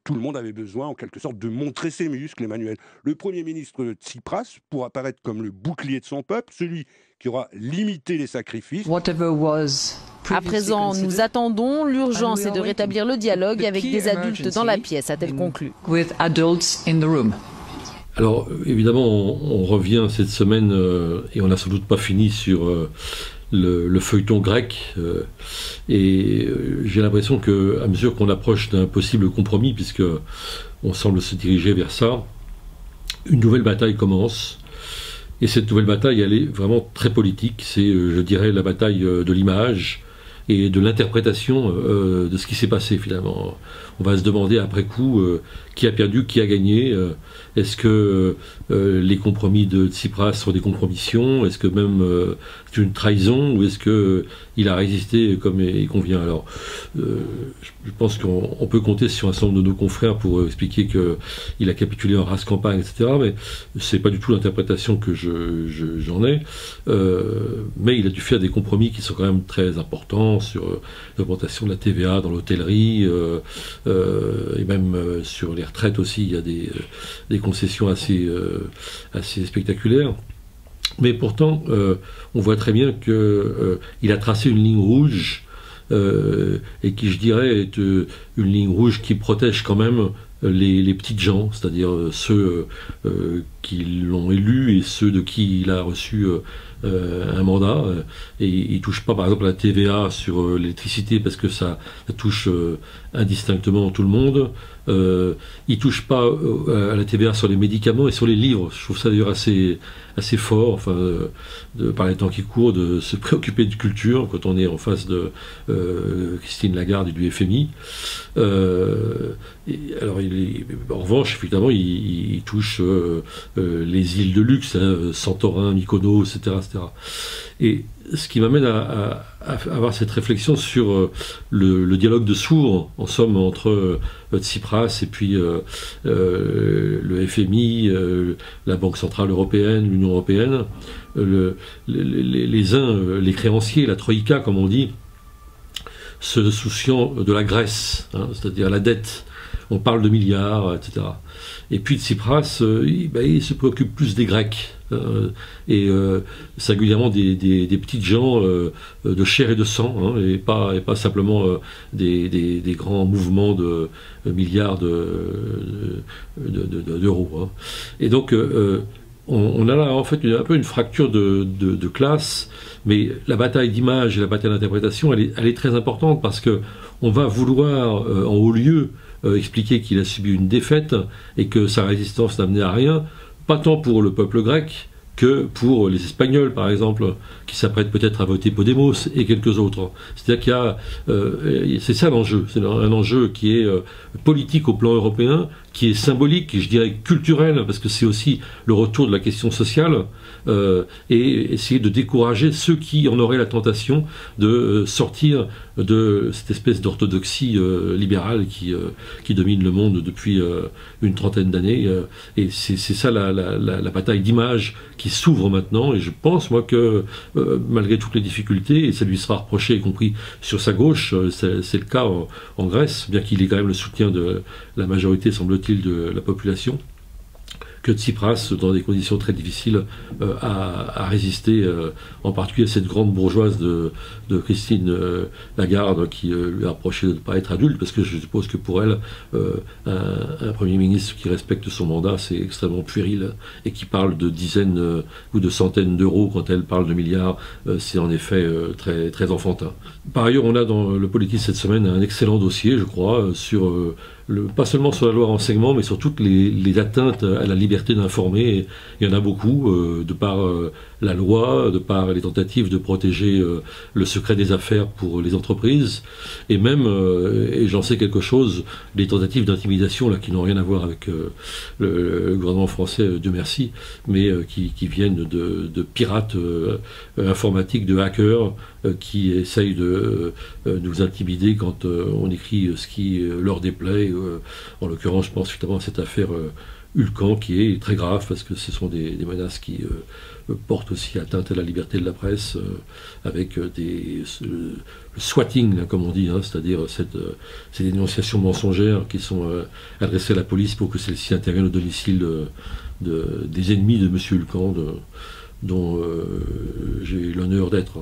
tout le monde avait besoin, en quelque sorte, de montrer ses muscles, Emmanuel. Le Premier ministre Tsipras pour apparaître comme le bouclier de son peuple, celui qui aura limité les sacrifices. À présent, nous attendons. L'urgence est de rétablir le dialogue avec des adultes dans la pièce, a-t-elle conclu. Alors, évidemment, on revient cette semaine, et on n'a sans doute pas fini sur le feuilleton grec. Et j'ai l'impression qu'à mesure qu'on approche d'un possible compromis, puisque on semble se diriger vers ça, une nouvelle bataille commence. Et cette nouvelle bataille, elle est vraiment très politique. C'est, je dirais, la bataille de l'image et de l'interprétation de ce qui s'est passé finalement. On va se demander après coup qui a perdu, qui a gagné. Est-ce que les compromis de Tsipras sont des compromissions? Est-ce que même c'est une trahison? Ou est-ce qu'il a résisté comme il convient? Alors, je pense qu'on peut compter sur un certain nombre de nos confrères pour expliquer qu'il a capitulé en race campagne, etc. Mais c'est pas du tout l'interprétation que j'en ai. Mais il a dû faire des compromis qui sont quand même très importants sur l'augmentation de la TVA dans l'hôtellerie, et même sur les retraites aussi, il y a des concessions assez spectaculaires. Mais pourtant, on voit très bien qu'il a tracé une ligne rouge, et qui, je dirais, est une ligne rouge qui protège quand même les petites gens, c'est-à-dire ceux qui l'ont élu et ceux de qui il a reçu un mandat. Et il ne touche pas, par exemple, la TVA sur l'électricité parce que ça touche indistinctement tout le monde. Il ne touche pas à la TVA sur les médicaments et sur les livres. Je trouve ça d'ailleurs assez fort, enfin, par les temps qui courent, de se préoccuper de culture quand on est en face de Christine Lagarde et du FMI. Alors, en revanche, effectivement, il touche les îles de luxe, hein, Santorin, Mykonos, etc., etc. Et ce qui m'amène à avoir cette réflexion sur le dialogue de sourds, en somme, entre Tsipras et puis le FMI, la Banque Centrale Européenne, l'Union Européenne, les créanciers, la Troïka, comme on dit, se souciant de la Grèce, hein, c'est-à-dire la dette. On parle de milliards, etc. Et puis Tsipras, il se préoccupe plus des Grecs, et singulièrement des petites gens de chair et de sang, hein, et pas simplement des grands mouvements de milliards d'euros. Hein. Et donc, on a là en fait un peu une fracture de classe, mais la bataille d'image et la bataille d'interprétation, elle est très importante parce que on va vouloir en haut lieu expliquer qu'il a subi une défaite et que sa résistance n'a mené à rien, pas tant pour le peuple grec que pour les Espagnols, par exemple, qui s'apprêtent peut-être à voter Podemos et quelques autres. C'est-à-dire qu'il y a, c'est ça l'enjeu, c'est un enjeu qui est politique au plan européen, qui est symbolique, et je dirais culturel, parce que c'est aussi le retour de la question sociale, et essayer de décourager ceux qui en auraient la tentation de sortir de cette espèce d'orthodoxie libérale qui domine le monde depuis une trentaine d'années. Et c'est ça la bataille d'image qui s'ouvre maintenant, et je pense, moi, que malgré toutes les difficultés, et ça lui sera reproché, y compris sur sa gauche, c'est le cas en Grèce, bien qu'il ait quand même le soutien de la majorité, semble-t-il, de la population, que Tsipras, dans des conditions très difficiles, a résisté, en particulier à cette grande bourgeoise de Christine Lagarde, qui lui a reproché de ne pas être adulte, parce que je suppose que pour elle, un Premier ministre qui respecte son mandat, c'est extrêmement puéril, et qui parle de dizaines ou de centaines d'euros quand elle parle de milliards, c'est en effet très, très enfantin. Par ailleurs, on a dans le Politis cette semaine un excellent dossier, je crois, sur pas seulement sur la loi renseignement, mais sur toutes les atteintes à la liberté d'informer. Il y en a beaucoup, de par la loi, de par les tentatives de protéger le secret des affaires pour les entreprises, et même, et j'en sais quelque chose, les tentatives d'intimidation là qui n'ont rien à voir avec le gouvernement français, Dieu merci, mais qui viennent de pirates informatiques, de hackers, qui essayent de nous intimider quand on écrit ce qui leur déplaît. En l'occurrence, je pense justement à cette affaire Hulcan, qui est très grave parce que ce sont des menaces qui portent aussi atteinte à la liberté de la presse, avec le swatting, là, comme on dit, hein, c'est-à-dire ces dénonciations mensongères qui sont adressées à la police pour que celle-ci intervienne au domicile des ennemis de M. Hulcan, dont j'ai l'honneur d'être.